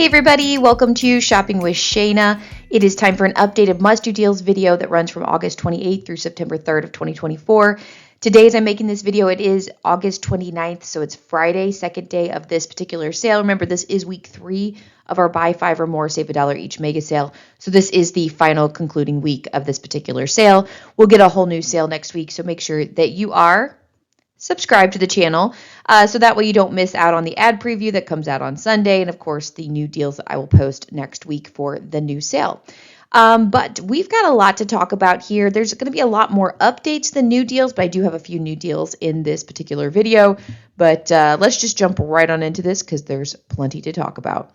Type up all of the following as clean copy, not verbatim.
Hey everybody, welcome to Shopping with Shana. It is time for an updated must-do deals video that runs from August 28th through September 3rd of 2024. Today, as I'm making this video, it is August 29th, so it's Friday, second day of this particular sale. Remember, this is week 3 of our buy 5 or more, save $1 each mega sale. So this is the final concluding week of this particular sale. We'll get a whole new sale next week, so make sure that you are subscribe to the channel so that way you don't miss out on the ad preview that comes out on Sunday, and of course the new deals that I will post next week for the new sale. But we've got a lot to talk about here. There's going to be a lot more updates than new deals, but I do have a few new deals in this particular video. But let's just jump right on into this because there's plenty to talk about.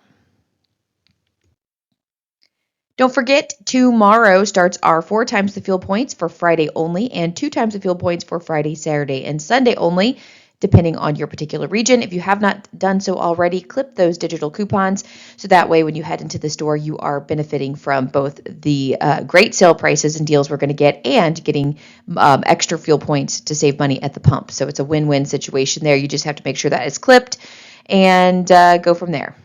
Don't forget, tomorrow starts our 4 times the fuel points for Friday only and 2 times the fuel points for Friday, Saturday, and Sunday only, depending on your particular region. If you have not done so already, clip those digital coupons so that way when you head into the store, you are benefiting from both the great sale prices and deals we're going to get and getting extra fuel points to save money at the pump. So it's a win-win situation there. You just have to make sure that it's clipped and go from there.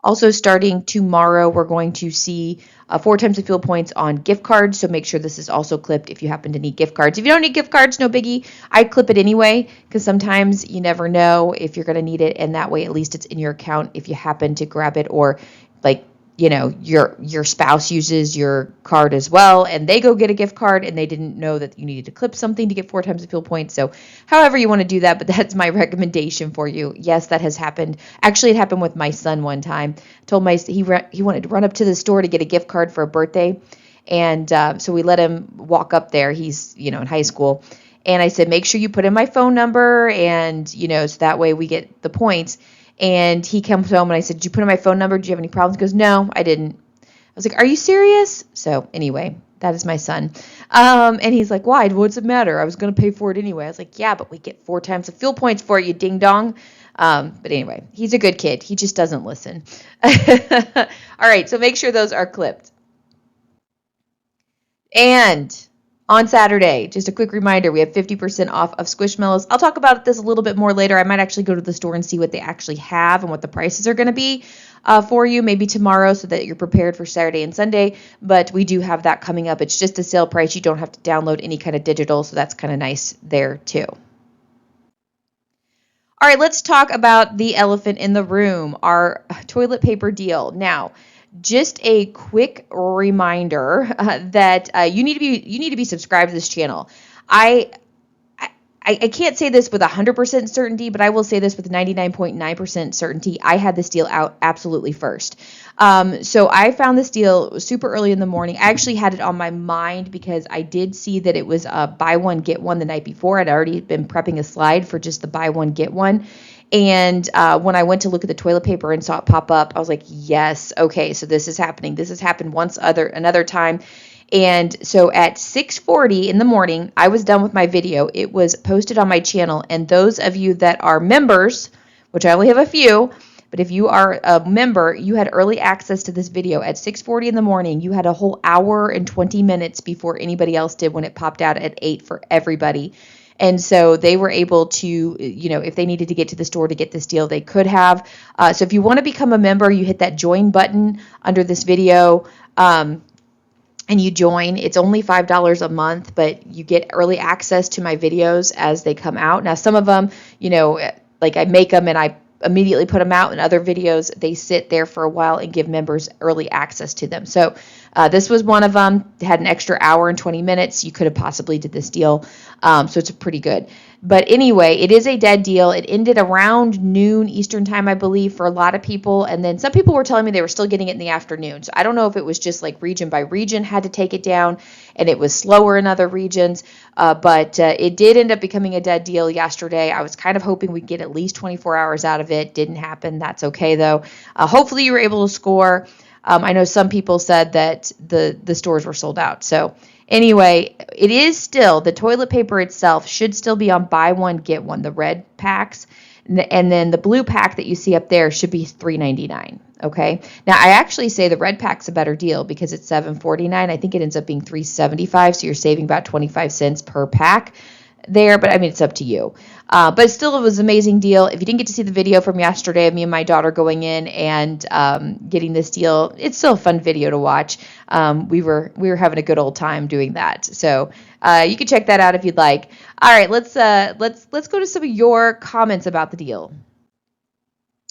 Also, starting tomorrow, we're going to see 4 times the fuel points on gift cards, so make sure this is also clipped if you happen to need gift cards. If you don't need gift cards, no biggie. I'd clip it anyway because sometimes you never know if you're going to need it, and that way at least it's in your account if you happen to grab it, or like, you know, your spouse uses your card as well and they go get a gift card and they didn't know that you needed to clip something to get 4 times the fuel points. So however you want to do that, but that's my recommendation for you. Yes, that has happened. Actually, it happened with my son one time. He wanted to run up to the store to get a gift card for a birthday. And so we let him walk up there. He's, in high school. And I said, make sure you put in my phone number and, so that way we get the points. And he comes home and I said, did you put in my phone number? Do you have any problems? He goes, no, I didn't. I was like, are you serious? So anyway, that is my son. And he's like, why? What's it matter? I was going to pay for it anyway. I was like, yeah, but we get 4 times the fuel points for you, ding dong. But anyway, he's a good kid. He just doesn't listen. All right, so make sure those are clipped. And on Saturday, just a quick reminder, we have 50% off of Squishmallows. I'll talk about this a little bit more later. I might actually go to the store and see what they actually have and what the prices are going to be for you, maybe tomorrow, so that you're prepared for Saturday and Sunday. But we do have that coming up. It's just a sale price. You don't have to download any kind of digital, so that's kind of nice there too. All right, let's talk about the elephant in the room, our toilet paper deal. Now, just a quick reminder that you need to be subscribed to this channel. I can't say this with 100% certainty, but I will say this with 99.9% certainty. I had this deal out absolutely first. So I found this deal super early in the morning. I actually had it on my mind because I did see that it was buy one, get one the night before. I'd already been prepping a slide for just the buy one, get one. And when I went to look at the toilet paper and saw it pop up, I was like, yes, okay, so this is happening. This has happened another time. And so at 6:40 in the morning, I was done with my video. It was posted on my channel. And those of you that are members, which I only have a few, but if you are a member, you had early access to this video at 6:40 in the morning. You had a whole hour and 20 minutes before anybody else did when it popped out at 8 for everybody. And so they were able to, if they needed to get to the store to get this deal, they could have. So if you want to become a member, you hit that join button under this video and you join. It's only $5 a month, but you get early access to my videos as they come out. Now, some of them, like I make them and I immediately put them out, and other videos, they sit there for a while and give members early access to them. So this was one of them. It had an extra hour and 20 minutes. You could have possibly did this deal. So it's pretty good. But anyway, it is a dead deal. It ended around noon Eastern time, I believe, for a lot of people. And then some people were telling me they were still getting it in the afternoon. So I don't know if it was just like region by region had to take it down and it was slower in other regions. But it did end up becoming a dead deal yesterday. I was kind of hoping we'd get at least 24 hours out of it. Didn't happen. That's okay, though. Hopefully you were able to score. I know some people said that the stores were sold out. So anyway, it is still, the toilet paper itself should still be on buy one, get one, the red packs. And then the blue pack that you see up there should be $3.99. Okay. Now I actually say the red pack's a better deal because it's $7.49. I think it ends up being $3.75. So you're saving about 25 cents per pack. there, but I mean, it's up to you. But still, it was an amazing deal. If you didn't get to see the video from yesterday of me and my daughter going in and getting this deal, it's still a fun video to watch. We were having a good old time doing that. So you can check that out if you'd like. All right, let's go to some of your comments about the deal.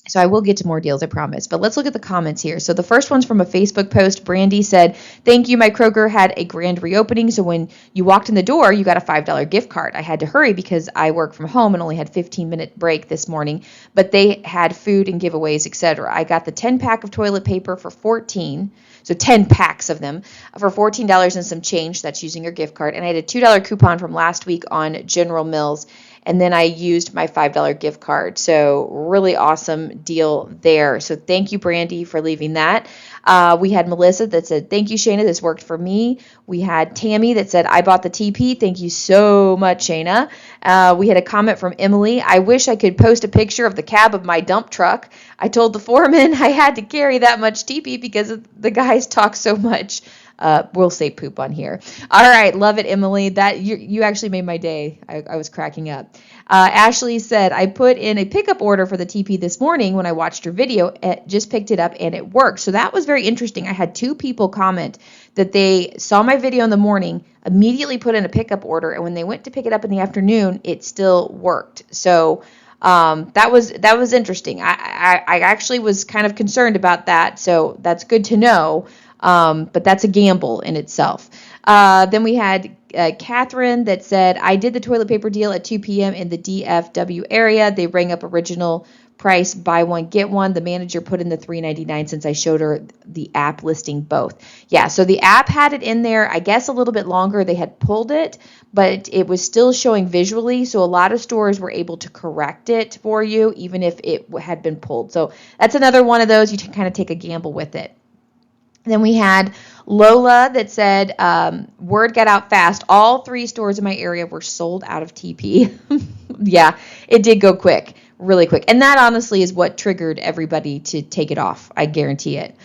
So I will get to more deals, I promise. But let's look at the comments here. So the first one's from a Facebook post. Brandy said, "Thank you. My Kroger had a grand reopening. So when you walked in the door, you got a $5 gift card. I had to hurry because I work from home and only had 15-minute break this morning. But they had food and giveaways, etc. I got the 10-pack of toilet paper for $14. So 10 packs of them for $14 and some change. That's using your gift card. And I had a $2 coupon from last week on General Mills. And then I used my $5 gift card. So really awesome deal there. So thank you, Brandy, for leaving that. We had Melissa that said, "Thank you, Shana. This worked for me." We had Tammy that said, "I bought the TP. Thank you so much, Shana." We had a comment from Emily. "I wish I could post a picture of the cab of my dump truck. I told the foreman I had to carry that much TP because the guys talk so much." We'll say poop on here. All right, love it, Emily. That you actually made my day. I was cracking up. Ashley said, "I put in a pickup order for the TP this morning when I watched your video. Just picked it up and it worked." So that was very interesting. I had 2 people comment that they saw my video in the morning, immediately put in a pickup order, and when they went to pick it up in the afternoon, it still worked. So that was interesting. I actually was kind of concerned about that. So that's good to know. But that's a gamble in itself. Then we had Catherine that said, "I did the toilet paper deal at 2 p.m. in the DFW area. They rang up original price, buy one, get one. The manager put in the $3.99 since I showed her the app listing both." Yeah, so the app had it in there, I guess a little bit longer. They had pulled it, but it was still showing visually. So a lot of stores were able to correct it for you, even if it had been pulled. So that's another one of those. You can kind of take a gamble with it. Then we had Lola that said, "Word got out fast. All 3 stores in my area were sold out of TP." Yeah, it did go quick, really quick. And that honestly is what triggered everybody to take it off. I guarantee it.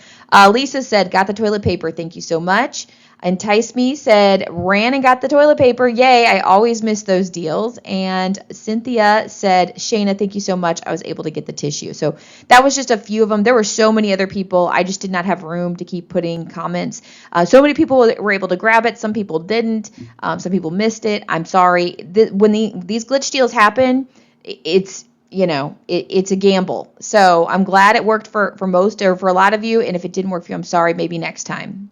Lisa said, "Got the toilet paper. Thank you so much." Entice Me said, "Ran and got the toilet paper. Yay, I always miss those deals." And Cynthia said, "Shana, thank you so much. I was able to get the tissue." So that was just a few of them. There were so many other people. I just did not have room to keep putting comments. So many people were able to grab it. Some people didn't. Some people missed it. I'm sorry. When these glitch deals happen, it's it's a gamble. So I'm glad it worked for most or for a lot of you. And if it didn't work for you, I'm sorry. Maybe next time.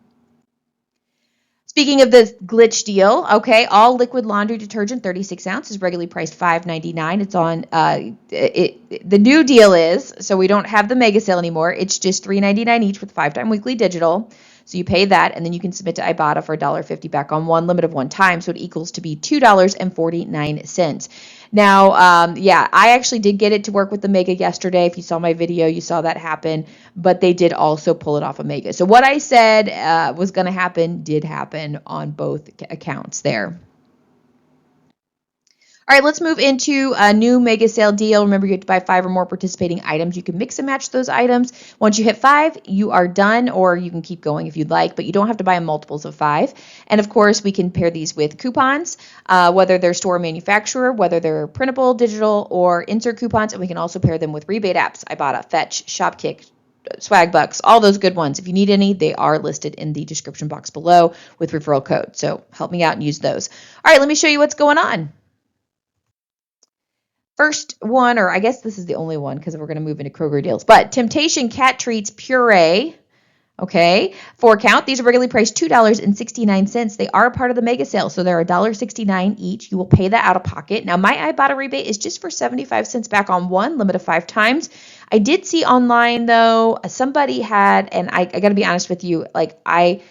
Speaking of this glitch deal, okay, all liquid laundry detergent, 36 ounce, is regularly priced $5.99. It's on, the new deal is, so we don't have the mega sale anymore. It's just $3.99 each with 5-time weekly digital. So you pay that, and then you can submit to Ibotta for $1.50 back on one limit of one time. So it equals to be $2.49. Now, I actually did get it to work with the Mega yesterday. If you saw my video, you saw that happen. But they did also pull it off of Mega. So what I said was going to happen did happen on both accounts there. All right, let's move into a new mega sale deal. Remember, you have to buy 5 or more participating items. You can mix and match those items. Once you hit 5, you are done, or you can keep going if you'd like, but you don't have to buy multiples of 5. And of course, we can pair these with coupons, whether they're store manufacturer, whether they're printable, digital, or insert coupons, and we can also pair them with rebate apps. Ibotta, Fetch, Shopkick, Swagbucks, all those good ones. If you need any, they are listed in the description box below with referral code. So help me out and use those. All right, let me show you what's going on. First one, or I guess this is the only one because we're going to move into Kroger deals, but Temptation Cat Treats Puree, okay, 4 count. These are regularly priced $2.69. They are part of the mega sale, so they're $1.69 each. You will pay that out of pocket. Now, my Ibotta rebate is just for 75 cents back on one, limit of 5 times. I did see online, though, somebody had, and I got to be honest with you, like I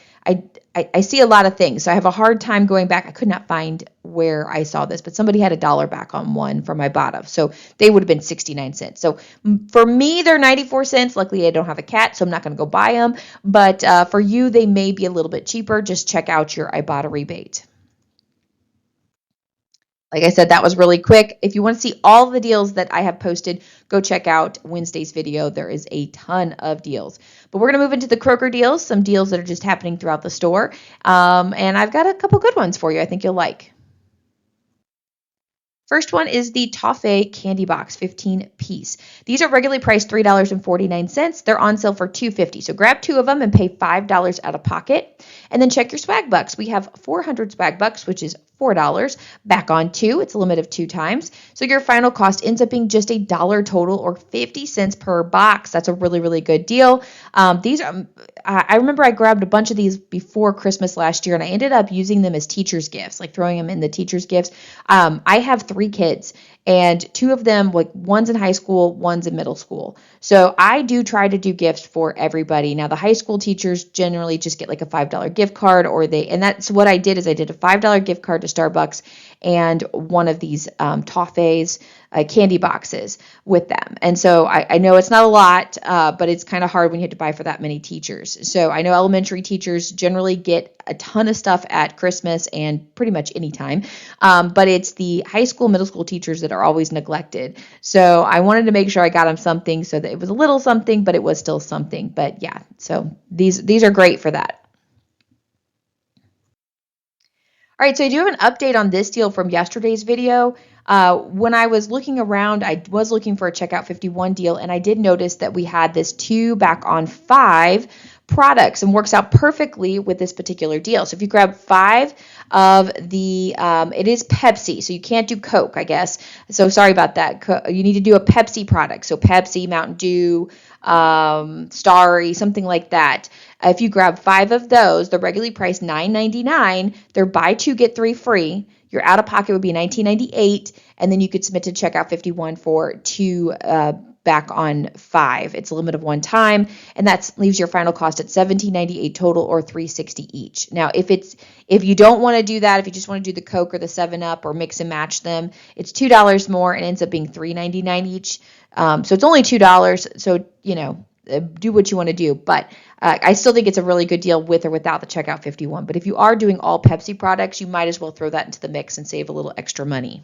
see a lot of things, so I have a hard time going back. I could not find where I saw this, but somebody had $1 back on one from Ibotta, so they would have been 69 cents. So for me, they're 94 cents. Luckily, I don't have a cat, so I'm not going to go buy them. But for you, they may be a little bit cheaper. Just check out your Ibotta rebate. Like I said, that was really quick. If you want to see all the deals that I have posted, go check out Wednesday's video. There is a ton of deals. But we're going to move into the Kroger deals, some deals that are just happening throughout the store. And I've got a couple good ones for you I think you'll like. First one is the Toffee Candy Box 15 piece. These are regularly priced $3.49. They're on sale for $2.50. So grab 2 of them and pay $5 out of pocket. And then check your swag bucks. We have 400 swag bucks, which is $4 back on 2. It's a limit of 2 times. So your final cost ends up being just $1 total or 50 cents per box. That's a really, really good deal. These are, I remember I grabbed a bunch of these before Christmas last year and I ended up using them as teacher's gifts, like throwing them in the teacher's gifts. I have 3 kids and 2 of them, like one's in high school, one's in middle school. So I do try to do gifts for everybody. Now the high school teachers generally just get like a $5 gift card and that's what I did is I did a $5 gift card to Starbucks and one of these toffees candy boxes with them. And so I know it's not a lot, but it's kind of hard when you have to buy for that many teachers. So I know elementary teachers generally get a ton of stuff at Christmas and pretty much any time. But it's the high school, middle school teachers that are always neglected. So I wanted to make sure I got them something so that it was a little something, but it was still something. But yeah, so these are great for that. All right, so I do have an update on this deal from yesterday's video. When I was looking around, I was looking for a Checkout 51 deal, and I did notice that we had this 2 back on 5 products and works out perfectly with this particular deal. So if you grab 5 of the, it is Pepsi, so you can't do Coke, I guess. So sorry about that. You need to do a Pepsi product. So Pepsi, Mountain Dew, Starry, something like that. If you grab 5 of those, they're regularly priced $9.99. They're buy 2, get 3 free. Your out-of-pocket would be $19.98, and then you could submit to Checkout 51 for 2 back on 5. It's a limit of 1 time, and that leaves your final cost at $17.98 total or $3.60 each. Now, if you don't want to do that, if you just want to do the Coke or the 7-Up or mix and match them, it's $2 more and ends up being $3.99 each. So it's only $2. So, do what you want to do. But I still think it's a really good deal with or without the Checkout 51. But if you are doing all Pepsi products, you might as well throw that into the mix and save a little extra money.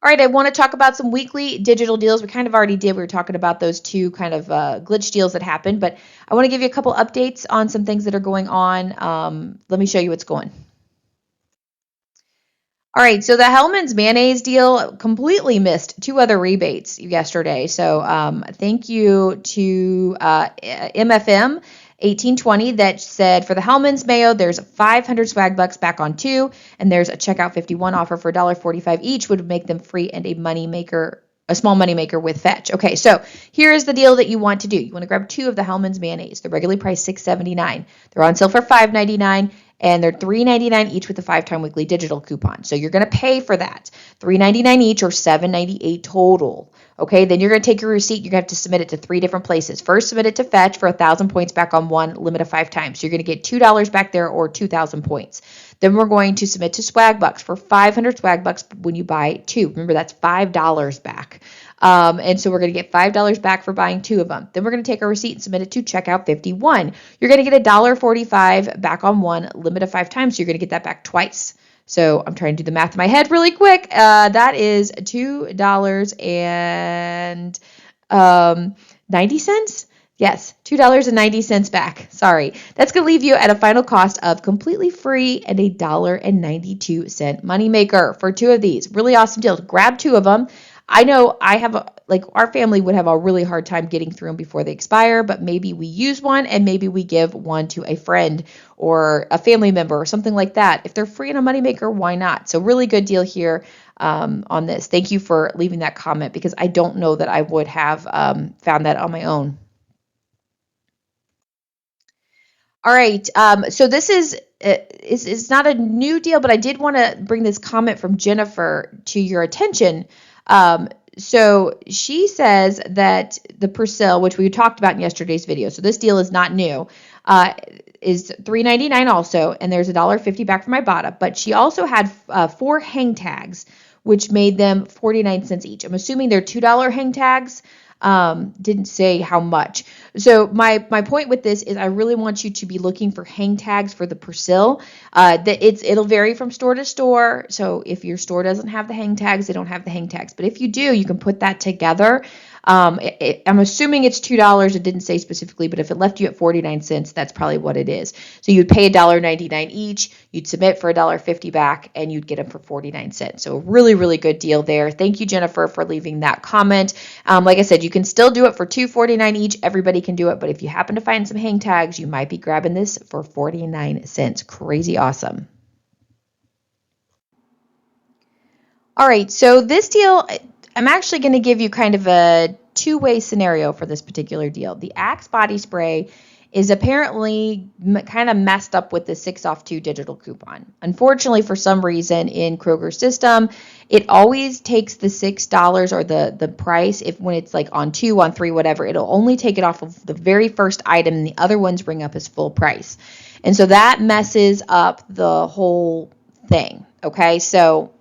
All right, I want to talk about some weekly digital deals. We kind of already did. We were talking about those 2 kind of glitch deals that happened. But I want to give you a couple updates on some things that are going on. Let me show you what's going. All right, so the Hellmann's mayonnaise deal completely missed 2 other rebates yesterday. So thank you to MFM 1820 that said for the Hellmann's mayo, there's 500 swag bucks back on 2, and there's a Checkout 51 offer for $1.45 each, would make them free and a small money maker with Fetch. Okay, so here is the deal that you want to do. You want to grab 2 of the Hellmann's mayonnaise. They're regularly priced $6.79. They're on sale for $5.99. And they're $3.99 each with a 5-time weekly digital coupon. So you're going to pay for that. $3.99 each or $7.98 total. Okay, then you're going to take your receipt. You're going to have to submit it to 3 different places. First, submit it to Fetch for 1,000 points back on 1, limit of 5 times. So you're going to get $2 back there or 2,000 points. Then we're going to submit to Swag Bucks for 500 Swag Bucks when you buy 2. Remember, that's $5 back. And so we're going to get $5 back for buying 2 of them. Then we're going to take our receipt and submit it to Checkout 51. You're going to get $1.45 back on 1, limit of 5 times. So you're going to get that back twice. So I'm trying to do the math in my head really quick. That is $2.90. Yes, $2.90 back. Sorry. That's going to leave you at a final cost of completely free and $1.92 moneymaker for 2 of these. Really awesome deals. Grab 2 of them. I know our family would have a really hard time getting through them before they expire, but maybe we use one and maybe we give one to a friend or a family member or something like that. If they're free in a moneymaker, why not? So really good deal here on this. Thank you for leaving that comment because I don't know that I would have found that on my own. All right, so this is not a new deal, but I did want to bring this comment from Jennifer to your attention. So she says that the Persil, which we talked about in yesterday's video, so this deal is not new, is $3.99 also, and there's $1.50 back from Ibotta. But she also had 4 hang tags, which made them 49 cents each. I'm assuming they're $2 hang tags. Didn't say how much. So my point with this is I really want you to be looking for hang tags for the Persil. It'll vary from store to store. So if your store doesn't have the hang tags, they don't have the hang tags. But if you do, you can put that together. I'm assuming it's $2. It didn't say specifically, but if it left you at 49 cents, that's probably what it is. So you'd pay $1.99 each, you'd submit for $1.50 back, and you'd get them for 49 cents. So really, really good deal there. Thank you, Jennifer, for leaving that comment. Like I said, you can still do it for $2.49 each. Everybody can do it, but if you happen to find some hang tags, you might be grabbing this for 49 cents. Crazy awesome. All right, so this deal, I'm actually going to give you kind of a two-way scenario for this particular deal. The Axe body spray is apparently kind of messed up with the 6 off 2 digital coupon. Unfortunately, for some reason in Kroger's system, it always takes the $6 or the price when it's like on 2, on 3, whatever. It'll only take it off of the very first item, and the other ones bring up as full price. And so that messes up the whole thing. Okay, so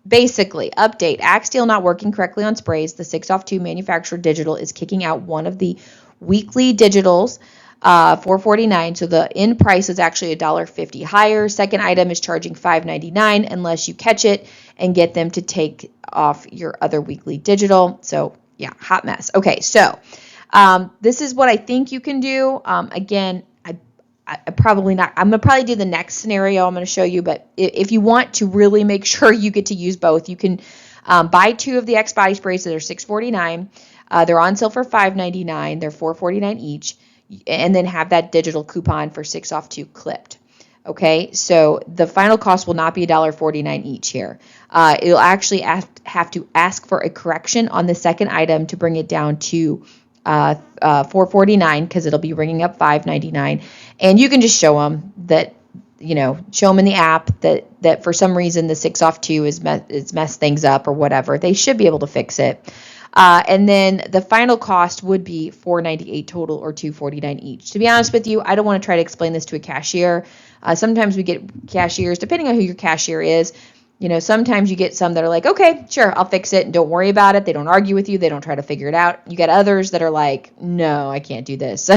basically, update. Axe Steel not working correctly on sprays. The 6 off 2 manufacturer digital is kicking out one of the weekly digitals, $4.49. So the end price is actually $1.50 higher. Second item is charging $5.99 unless you catch it and get them to take off your other weekly digital. So yeah, hot mess. Okay, so this is what I think you can do. Again, I'm going to probably do the next scenario I'm going to show you, but if you want to really make sure you get to use both, you can buy 2 of the X body sprays that are $6.49. They're on sale for $5.99. They're $4.49 each, and then have that digital coupon for 6 off 2 clipped. Okay, so the final cost will not be $1.49 each here. It'll actually have to ask for a correction on the second item to bring it down to $4.49 because it'll be ringing up $5.99, and you can just show them that, show them in the app that for some reason the 6 off 2 is messed things up or whatever. They should be able to fix it. And then the final cost would be $4.98 total or $2.49 each. To be honest with you, I don't want to try to explain this to a cashier. Sometimes we get cashiers, depending on who your cashier is. Sometimes you get some that are like, okay, sure, I'll fix it, and don't worry about it. They don't argue with you. They don't try to figure it out. You get others that are like, no, I can't do this.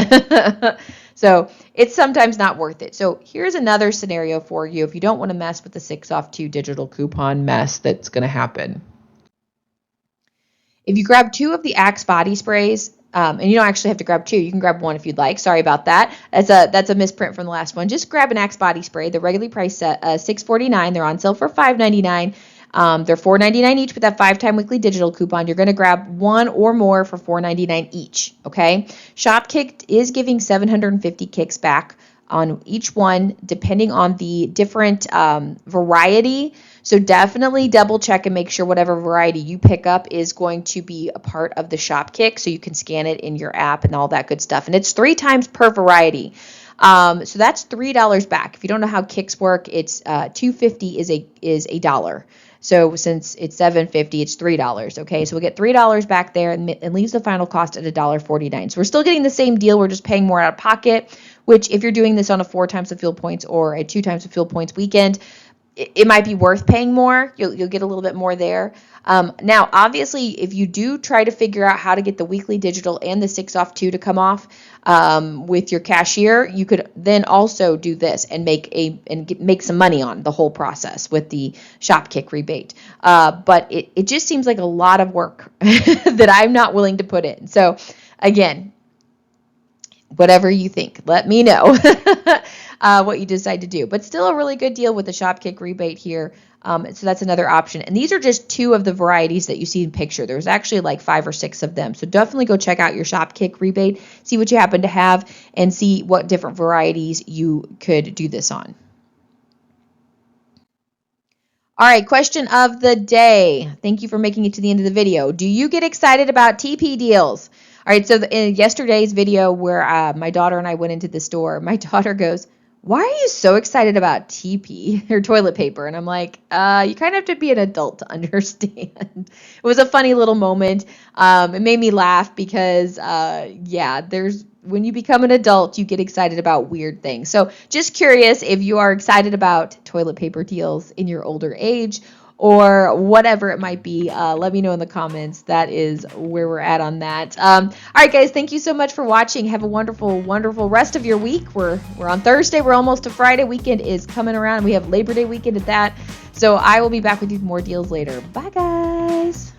So it's sometimes not worth it. So here's another scenario for you if you don't want to mess with the 6 off 2 digital coupon mess that's going to happen. If you grab 2 of the Axe body sprays, and you don't actually have to grab 2. You can grab 1 if you'd like. Sorry about that. That's a misprint from the last one. Just grab an Axe body spray. They're regularly priced at $6.49. They're on sale for $5.99. They're $4.99 each with that 5-time weekly digital coupon. You're going to grab 1 or more for $4.99 each. Okay. Shopkick is giving 750 kicks back on each one, depending on the different variety. So definitely double check and make sure whatever variety you pick up is going to be a part of the Shopkick, so you can scan it in your app and all that good stuff. And it's 3 times per variety. So that's $3 back. If you don't know how kicks work, it's $2.50 is a dollar. So since it's $7.50, it's $3. Okay, so we'll get $3 back there and leaves the final cost at $1.49. So we're still getting the same deal. We're just paying more out of pocket, which if you're doing this on a 4 times the fuel points or a 2 times the fuel points weekend, it might be worth paying more. You'll get a little bit more there. Now, obviously, if you do try to figure out how to get the weekly digital and the 6 off 2 to come off with your cashier, you could then also do this and make some money on the whole process with the Shopkick rebate. But it just seems like a lot of work that I'm not willing to put in. So again, whatever you think, let me know. What you decide to do, but still a really good deal with the Shopkick rebate here. So that's another option. And these are just 2 of the varieties that you see in picture. There's actually like 5 or 6 of them. So definitely go check out your Shopkick rebate, see what you happen to have, and see what different varieties you could do this on. All right, question of the day. Thank you for making it to the end of the video. Do you get excited about TP deals? All right, so in yesterday's video where my daughter and I went into the store, my daughter goes, "Why are you so excited about TP or toilet paper?" And I'm like, you kind of have to be an adult to understand. It was a funny little moment. It made me laugh because, when you become an adult, you get excited about weird things. So just curious if you are excited about toilet paper deals in your older age or whatever it might be. Let me know in the comments. That is where we're at on that. All right, guys, thank you so much for watching. Have a wonderful, wonderful rest of your week. We're on Thursday. We're almost to Friday. Weekend is coming around. We have Labor Day weekend at that. So I will be back with you with more deals later. Bye, guys.